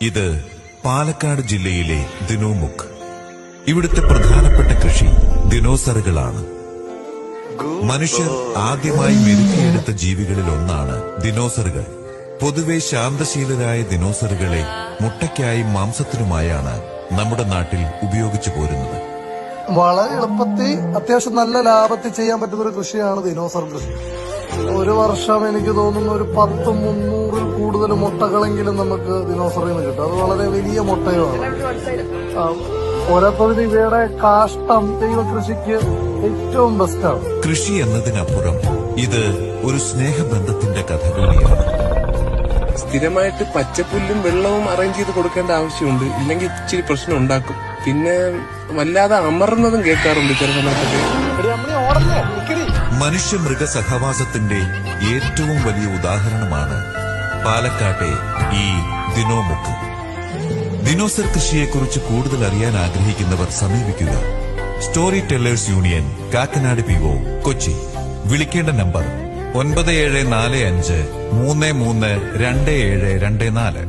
ഇത് പാലക്കാട് ജില്ലയിലെ ദിനോമുഖ്. ഇവിടുത്തെ പ്രധാനപ്പെട്ട കൃഷി ദിനോസറുകളാണ്. മനുഷ്യർ ആദ്യമായി മെരുക്കിയെടുത്ത ജീവികളിൽ ഒന്നാണ് ദിനോസറുകൾ. പൊതുവെ ശാന്തശീലരായ ദിനോസറുകളെ മുട്ടയ്ക്കായും മാംസത്തിനുമായാണ് നമ്മുടെ നാട്ടിൽ ഉപയോഗിച്ചു പോരുന്നത്. വളരെ എളുപ്പത്തിൽ അത്യാവശ്യം നല്ല ലാഭത്തിൽ ചെയ്യാൻ പറ്റുന്ന ഒരു കൃഷിയാണ് ദിനോസർ കൃഷി. ഒരു വർഷം എനിക്ക് തോന്നുന്നു ഒരു 300 കൂടുതൽ മുട്ടകളെങ്കിലും നമുക്ക് ദിനോസറിൽ നിന്ന് കിട്ടും. അത് വളരെ വലിയ മുട്ടയുമാണ്. ഓരോരുത്തരും ഇവയുടെ കാഷ്ടം ദൈവകൃഷിക്ക് ഏറ്റവും ബെസ്റ്റാണ്. കൃഷി എന്നതിനപ്പുറം ഇത് ഒരു സ്നേഹബന്ധത്തിന്റെ കഥ കൂടിയാണ്. സ്ഥിരമായിട്ട് പച്ചപ്പുല്ലും വെള്ളവും അറേഞ്ച് ചെയ്ത് കൊടുക്കേണ്ട ആവശ്യമുണ്ട്. ഇല്ലെങ്കിൽ ഇച്ചിരി പ്രശ്നം ഉണ്ടാക്കും. പിന്നെ വല്ലാതെ അമർന്നതും കേൾക്കാറുണ്ട് ചില സമയത്തൊക്കെ. മനുഷ്യ മൃഗ സഹവാസത്തിന്റെ ഏറ്റവും വലിയ ഉദാഹരണമാണ് പാലക്കാട്ടെ ഈ ദിനോമുഖ്. ദിനോസർ കൃഷിയെക്കുറിച്ച് കൂടുതൽ അറിയാൻ ആഗ്രഹിക്കുന്നവർ സമീപിക്കുക. Story tellers union, Kakkanad PO, Kochi. വിളിക്കേണ്ട നമ്പർ 9745 332724.